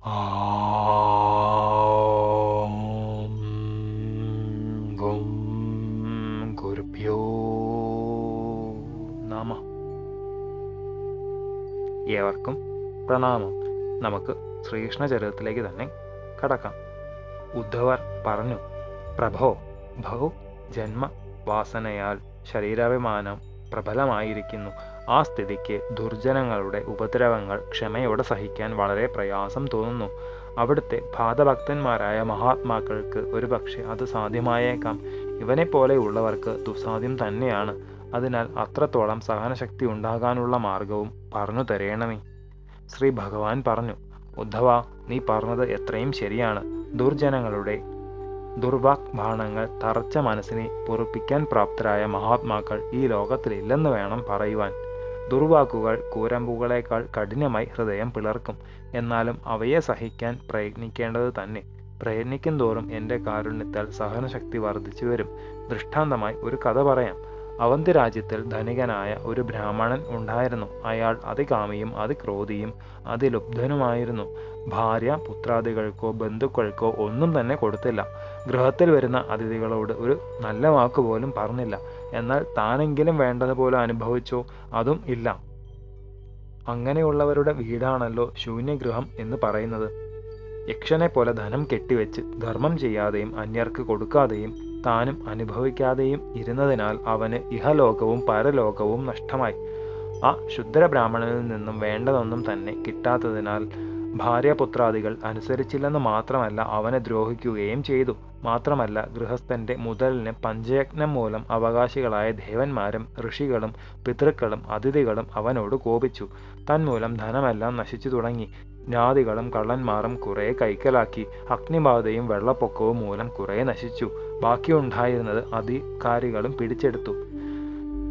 ആം ഗും ഗുരുഭ്യോ നമഃ. ഏവർക്കും പ്രണാമം. നമുക്ക് ശ്രീകൃഷ്ണചരിതത്തിലേക്ക് തന്നെ കടക്കാം. ഉദ്ധവർ പറഞ്ഞു, പ്രഭോ, ബഹു ജന്മ വാസനയാൽ ശരീരാഭിമാനം പ്രബലമായിരിക്കുന്നു. ആ സ്ഥിതിക്ക് ദുർജനങ്ങളുടെ ഉപദ്രവങ്ങൾ ക്ഷമയോടെ സഹിക്കാൻ വളരെ പ്രയാസം തോന്നുന്നു. അവിടുത്തെ പാദഭക്തന്മാരായ മഹാത്മാക്കൾക്ക് ഒരുപക്ഷെ അത് സാധ്യമായേക്കാം. ഇവനെപ്പോലെയുള്ളവർക്ക് ദുസ്സാധ്യം തന്നെയാണ്. അതിനാൽ അത്രത്തോളം സഹനശക്തി ഉണ്ടാകാനുള്ള മാർഗവും പറഞ്ഞു തരേണമേ. ശ്രീ ഭഗവാൻ പറഞ്ഞു, ഉദ്ധവ, നീ പറഞ്ഞത് എത്രയും ശരിയാണ്. ദുർജനങ്ങളുടെ ദുർവാഗ്ബാണങ്ങൾ തറച്ച മനസ്സിനെ പൊറുപ്പിക്കാൻ പ്രാപ്തരായ മഹാത്മാക്കൾ ഈ ലോകത്തിലില്ലെന്ന് വേണം പറയുവാൻ. ദുർവാക്കുകൾ കൂരമ്പുകളേക്കാൾ കഠിനമായി ഹൃദയം പിളർക്കും. എന്നാലും അവയെ സഹിക്കാൻ പ്രയത്നിക്കേണ്ടത് തന്നെ. പ്രയത്നിക്കും തോറും എൻ്റെ കാരുണ്യത്താൽ സഹനശക്തി വർദ്ധിച്ചു വരും. ദൃഷ്ടാന്തമായി ഒരു കഥ പറയാം. അവന്തി രാജ്യത്തിൽ ധനികനായ ഒരു ബ്രാഹ്മണൻ ഉണ്ടായിരുന്നു. അയാൾ അതികാമിയും അതിക്രോധിയും അതിലുബ്ധനുമായിരുന്നു. ഭാര്യ, പുത്രാദികൾക്കോ ബന്ധുക്കൾക്കോ ഒന്നും തന്നെ കൊടുത്തില്ല. ഗൃഹത്തിൽ വരുന്ന അതിഥികളോട് ഒരു നല്ല വാക്കുപോലും പറഞ്ഞില്ല. എന്നാൽ താനെങ്കിലും വേണ്ടതുപോലെ അനുഭവിച്ചോ? അതും ഇല്ല. അങ്ങനെയുള്ളവരുടെ വീടാണല്ലോ ശൂന്യഗൃഹം എന്ന് പറയുന്നത്. യക്ഷനെ പോലെ ധനം കെട്ടിവെച്ച് ധർമ്മം ചെയ്യാതെയും അന്യർക്ക് കൊടുക്കാതെയും താനും അനുഭവിക്കാതെയും ഇരുന്നതിനാൽ അവന് ഇഹലോകവും പരലോകവും നഷ്ടമായി. ആ ശുദ്രബ്രാഹ്മണനിൽ നിന്നും വേണ്ടതൊന്നും തന്നെ കിട്ടാത്തതിനാൽ ഭാര്യപുത്രാദികൾ അനുസരിച്ചില്ലെന്ന് മാത്രമല്ല, അവനെ ദ്രോഹിക്കുകയും ചെയ്തു. മാത്രമല്ല, ഗൃഹസ്ഥന്റെ മുതലിന് പഞ്ചയജ്ഞം മൂലം അവകാശികളായ ദേവന്മാരും ഋഷികളും പിതൃക്കളും അതിഥികളും അവനോട് കോപിച്ചു. തന്മൂലം ധനമെല്ലാം നശിച്ചു തുടങ്ങി. ജ്ഞാതികളും കള്ളന്മാരും കുറെ കൈക്കലാക്കി. അഗ്നിബാധയും വെള്ളപ്പൊക്കവും മൂലം കുറെ നശിച്ചു. ബാക്കിയുണ്ടായിരുന്നത് അധികാരികളും പിടിച്ചെടുത്തു.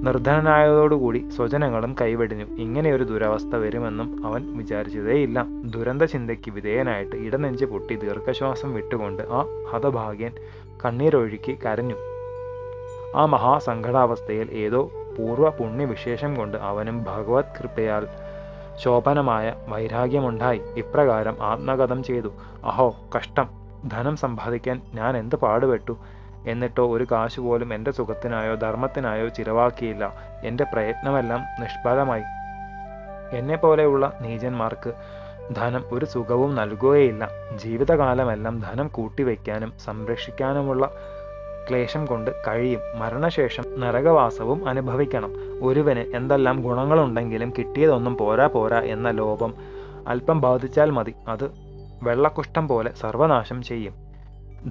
നിർധനനായതോടുകൂടി സ്വജനങ്ങളും കൈവെടിഞ്ഞു. ഇങ്ങനെയൊരു ദുരവസ്ഥ വരുമെന്നും അവൻ വിചാരിച്ചതേയില്ല. ദുരന്ത ചിന്തയ്ക്ക് വിധേയനായിട്ട് ഇടനെഞ്ച് പൊട്ടി ദീർഘശ്വാസം വിട്ടുകൊണ്ട് ആ ഹതഭാഗ്യൻ കണ്ണീരൊഴുക്കി കരഞ്ഞു. ആ മഹാസങ്കടാവസ്ഥയിൽ ഏതോ പൂർവ്വ പുണ്യവിശേഷം കൊണ്ട് അവനും ഭഗവത് കൃപയാൽ ശോഭനമായ വൈരാഗ്യമുണ്ടായി. ഇപ്രകാരം ആത്മകഥം ചെയ്തു. അഹോ കഷ്ടം! ധനം സമ്പാദിക്കാൻ ഞാൻ എന്ത് പാടുപെട്ടു! എന്നിട്ടോ ഒരു കാശ് പോലും എൻ്റെ സുഖത്തിനായോ ധർമ്മത്തിനായോ ചിലവാക്കിയില്ല. എൻ്റെ പ്രയത്നമെല്ലാം നിഷ്ഫലമായി. എന്നെപ്പോലെയുള്ള നീചന്മാർക്ക് ധനം ഒരു സുഖവും നൽകുകയില്ല. ജീവിതകാലമെല്ലാം ധനം കൂട്ടിവെക്കാനും സംരക്ഷിക്കാനുമുള്ള ക്ലേശം കൊണ്ട് കഴിയും. മരണശേഷം നരകവാസവും അനുഭവിക്കണം. ഒരുവന് എന്തെല്ലാം ഗുണങ്ങളുണ്ടെങ്കിലും കിട്ടിയതൊന്നും പോരാ പോരാ എന്ന ലോഭം അല്പം ബാധിച്ചാൽ മതി. അത് വെള്ളക്കുഷ്ഠം പോലെ സർവനാശം ചെയ്യും.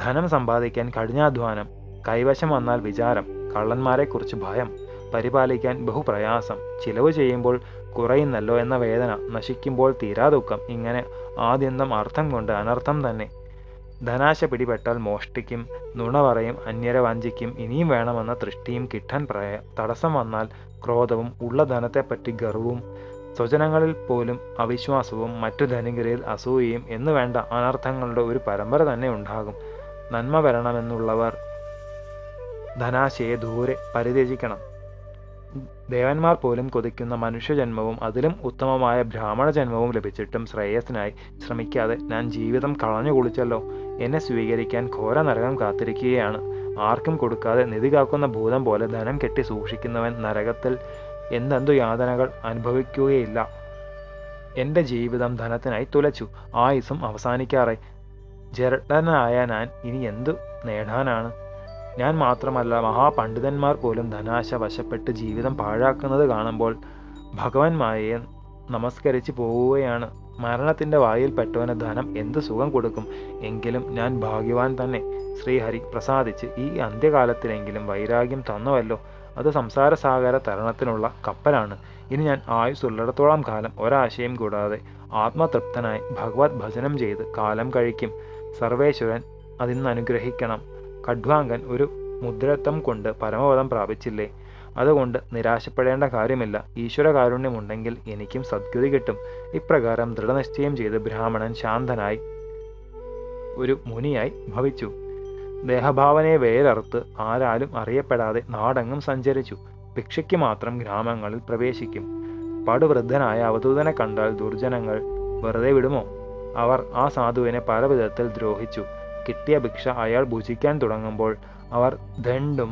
ധനം സമ്പാദിക്കാൻ കഠിനാധ്വാനം, കൈവശം വന്നാൽ വിചാരം, കള്ളന്മാരെക്കുറിച്ച് ഭയം, പരിപാലിക്കാൻ ബഹുപ്രയാസം, ചിലവ് ചെയ്യുമ്പോൾ കുറയുന്നല്ലോ എന്ന വേദന, നശിക്കുമ്പോൾ തീരാ ദുഃഖം. ഇങ്ങനെ ആദ്യന്തം അർത്ഥം കൊണ്ട് അനർത്ഥം തന്നെ. ധനാശ പിടിപെട്ടാൽ മോഷ്ടിക്കും, നുണ പറയും, അന്യരെ വഞ്ചിക്കും, ഇനിയും വേണമെന്ന തൃഷ്ടിയും കിട്ടാൻ തടസ്സം വന്നാൽ ക്രോധവും, ഉള്ള ധനത്തെപ്പറ്റി ഗർവവും, സ്വജനങ്ങളിൽ പോലും അവിശ്വാസവും, മറ്റു ധനികരിൽ അസൂയയും എന്നു വേണ്ട അനർത്ഥങ്ങളുടെ ഒരു പരമ്പര തന്നെ ഉണ്ടാകും. നന്മ വരണമെന്നുള്ളവർ ധനാശയെ ദൂരെ പരിത്യജിക്കണം. ദേവന്മാർ പോലും കൊതിക്കുന്ന മനുഷ്യജന്മവും അതിലും ഉത്തമമായ ബ്രാഹ്മണ ജന്മവും ലഭിച്ചിട്ടും ശ്രേയസ്സിനായി ശ്രമിക്കാതെ ഞാൻ ജീവിതം കളഞ്ഞു കുളിച്ചല്ലോ. എന്നെ സ്വീകരിക്കാൻ ഘോര നരകം കാത്തിരിക്കുകയാണ്. ആർക്കും കൊടുക്കാതെ നിധി കാക്കുന്ന ഭൂതം പോലെ ധനം കെട്ടി സൂക്ഷിക്കുന്നവൻ നരകത്തിൽ എന്തെന്തു യാതനകൾ അനുഭവിക്കുകയില്ല. എൻ്റെ ജീവിതം ധനത്തിനായി തുലച്ചു. ആയുസ്സും അവസാനിക്കാറായി. ജഡനായ ഞാൻ ഇനി എന്തു നേടാനാണ്? ഞാൻ മാത്രമല്ല, മഹാപണ്ഡിതന്മാർ പോലും ധനാശ വശപ്പെട്ട് ജീവിതം പാഴാക്കുന്നത് കാണുമ്പോൾ ഭഗവാൻ മായയെ നമസ്കരിച്ച് പോവുകയാണ്. മരണത്തിൻ്റെ വായിൽപ്പെട്ടവന് ധനം എന്ത് സുഖം കൊടുക്കും? എങ്കിലും ഞാൻ ഭാഗ്യവാൻ തന്നെ. ശ്രീഹരി പ്രസാദിച്ച് ഈ അന്ത്യകാലത്തിലെങ്കിലും വൈരാഗ്യം തന്നുവല്ലോ. അത് സംസാരസാഗര തരണത്തിനുള്ള കപ്പലാണ്. ഇനി ഞാൻ ആയുസ്സുള്ളിടത്തോളം കാലം ഒരാശയം കൂടാതെ ആത്മതൃപ്തനായി ഭഗവത് ഭജനം ചെയ്ത് കാലം കഴിക്കും. സർവേശ്വരൻ അതിന്ന് അനുഗ്രഹിക്കണം. ഖഡ്വാങ്കൻ ഒരു മുദ്രത്വം കൊണ്ട് പരമപദം പ്രാപിച്ചില്ലേ? അതുകൊണ്ട് നിരാശപ്പെടേണ്ട കാര്യമില്ല. ഈശ്വരകാരുണ്യമുണ്ടെങ്കിൽ എനിക്കും സദ്ഗതി കിട്ടും. ഇപ്രകാരം ദൃഢനിശ്ചയം ചെയ്ത് ബ്രാഹ്മണൻ ശാന്തനായി ഒരു മുനിയായി ഭവിച്ചു. ദേഹഭാവനയെ വേരറുത്ത് ആരാലും അറിയപ്പെടാതെ നാടെങ്ങും സഞ്ചരിച്ചു. ഭിക്ഷയ്ക്ക് മാത്രം ഗ്രാമങ്ങളിൽ പ്രവേശിക്കും. പടുവൃദ്ധനായ അവധൂതനെ കണ്ടാൽ ദുർജനങ്ങൾ വെറുതെ വിടുമോ? അവർ ആ സാധുവിനെ പല വിധത്തിൽ ദ്രോഹിച്ചു. കിട്ടിയ ഭിക്ഷ അയാൾ ഭുജിക്കാൻ തുടങ്ങുമ്പോൾ അവർ ദണ്ഡും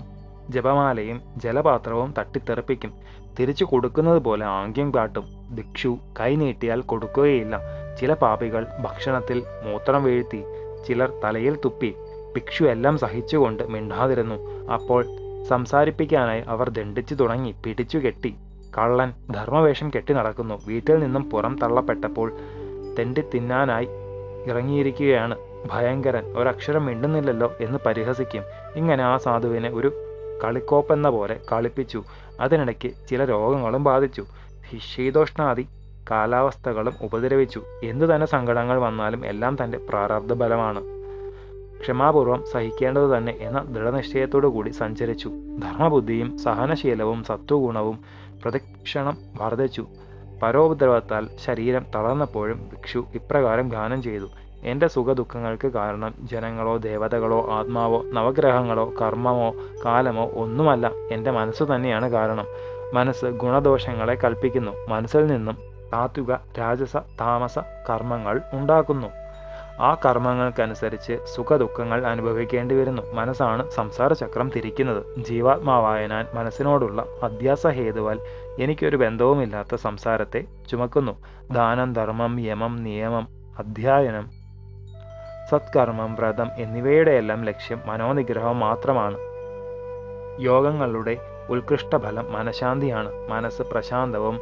ജപമാലയും ജലപാത്രവും തട്ടിത്തെറിപ്പിക്കും. തിരിച്ചു കൊടുക്കുന്നത് പോലെ ആംഗ്യം കാട്ടും. ഭിക്ഷു കൈ നീട്ടിയാൽ കൊടുക്കുകയില്ല. ചില പാപികൾ ഭക്ഷണത്തിൽ മൂത്രം വീഴ്ത്തി, ചിലർ തലയിൽ തുപ്പി. ഭിക്ഷു എല്ലാം സഹിച്ചുകൊണ്ട് മിണ്ടാതിരുന്നു. അപ്പോൾ സംസാരിപ്പിക്കാനായി അവർ ദണ്ഡിച്ചു തുടങ്ങി. പിടിച്ചുകെട്ടി. കള്ളൻ ധർമ്മവേഷം കെട്ടി നടക്കുന്നു. വീട്ടിൽ നിന്നും പുറം തള്ളപ്പെട്ടപ്പോൾ തെണ്ടി തിന്നാനായി ഇറങ്ങിയിരിക്കുകയാണ്. ഭയങ്കരൻ ഒരക്ഷരം മിണ്ടുന്നില്ലല്ലോ എന്ന് പരിഹസിക്കും. ഇങ്ങനെ ആ സാധുവിനെ ഒരു കളിക്കോപ്പെന്ന പോലെ കളിപ്പിച്ചു. അതിനിടയ്ക്ക് ചില രോഗങ്ങളും ബാധിച്ചു. ശീതോഷ്ണാദി കാലാവസ്ഥകളും ഉപദ്രവിച്ചു. എന്തു തന്നെ സങ്കടങ്ങൾ വന്നാലും എല്ലാം തൻ്റെ പ്രാരബ്ധ ബലമാണ്, ക്ഷമാപൂർവം സഹിക്കേണ്ടത് തന്നെ എന്ന ദൃഢനിശ്ചയത്തോടു കൂടി സഞ്ചരിച്ചു. ധർമ്മബുദ്ധിയും സഹനശീലവും സത്വഗുണവും പ്രതിക്ഷണം വർദ്ധിച്ചു. പരോപദ്രവത്താൽ ശരീരം തളർന്നപ്പോഴും ഭിക്ഷു ഇപ്രകാരം ഗാനം ചെയ്തു: എൻ്റെ സുഖദുഃഖങ്ങൾക്ക് കാരണം ജനങ്ങളോ ദേവതകളോ ആത്മാവോ നവഗ്രഹങ്ങളോ കർമ്മമോ കാലമോ ഒന്നുമല്ല, എൻ്റെ മനസ്സു തന്നെയാണ് കാരണം. മനസ്സ് ഗുണദോഷങ്ങളെ കൽപ്പിക്കുന്നു. മനസ്സിൽ നിന്നും സാത്വിക രാജസ താമസ കർമ്മങ്ങൾ ഉണ്ടാക്കുന്നു. ആ കർമ്മങ്ങൾക്കനുസരിച്ച് സുഖദുഃഖങ്ങൾ അനുഭവിക്കേണ്ടി വരുന്നു. മനസ്സാണ് സംസാര ചക്രം തിരിക്കുന്നത്. ജീവാത്മാവായ ഞാൻ മനസ്സിനോടുള്ള അധ്യാസഹേതുവാൽ എനിക്കൊരു ബന്ധവുമില്ലാത്ത സംസാരത്തെ ചുമക്കുന്നു. ദാനം, ധർമ്മം, യമം, നിയമം, അധ്യയനം, സത്കർമ്മം, വ്രതം എന്നിവയുടെയെല്ലാം ലക്ഷ്യം മനോനിഗ്രഹം മാത്രമാണ്. യോഗങ്ങളുടെ ഉത്കൃഷ്ടഫലം മനഃശാന്തിയാണ്. മനസ്സ് പ്രശാന്തവും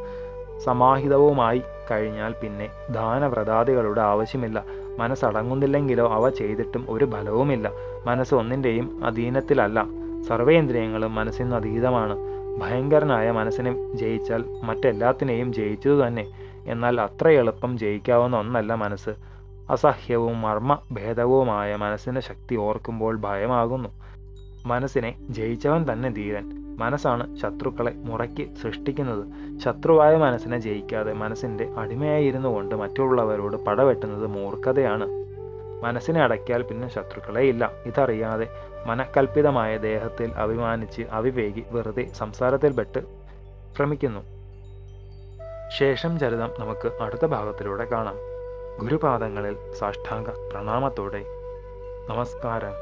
സമാഹിതവുമായി കഴിഞ്ഞാൽ പിന്നെ ദാനവ്രതാദികളുടെ ആവശ്യമില്ല. മനസ്സടങ്ങുന്നില്ലെങ്കിലോ അവ ചെയ്തിട്ടും ഒരു ഫലവുമില്ല. മനസ്സ് ഒന്നിൻ്റെയും അധീനത്തിലല്ല. സർവേന്ദ്രിയങ്ങളും മനസ്സിന് അതീതമാണ്. ഭയങ്കരനായ മനസ്സിനെ ജയിച്ചാൽ മറ്റെല്ലാത്തിനെയും ജയിച്ചതു തന്നെ. എന്നാൽ അത്ര എളുപ്പം ജയിക്കാവുന്ന ഒന്നല്ല മനസ്സ്. അസഹ്യവും മർമ്മഭേദവുമായ മനസ്സിൻ്റെ ശക്തി ഓർക്കുമ്പോൾ ഭയമാകുന്നു. മനസ്സിനെ ജയിച്ചവൻ തന്നെ ധീരൻ. മനസ്സാണ് ശത്രുക്കളെ മുറയ്ക്ക് സൃഷ്ടിക്കുന്നത്. ശത്രുവായ മനസ്സിനെ ജയിക്കാതെ മനസ്സിൻ്റെ അടിമയായിരുന്നു കൊണ്ട് മറ്റുള്ളവരോട് പടവെട്ടുന്നത് മൂർഖതയാണ്. മനസ്സിനെ അടക്കിയാൽ പിന്നെ ശത്രുക്കളെ ഇല്ല. ഇതറിയാതെ മനക്കൽപ്പിതമായ ദേഹത്തിൽ അഭിമാനിച്ച് അവിവേകി വെറുതെ സംസാരത്തിൽപ്പെട്ട് ഭ്രമിക്കുന്നു. ശേഷം ചരിതം നമുക്ക് അടുത്ത ഭാഗത്തിലൂടെ കാണാം. ഗുരുപാദങ്ങളിൽ സാഷ്ടാംഗ പ്രണാമത്തോടെ നമസ്കാരം.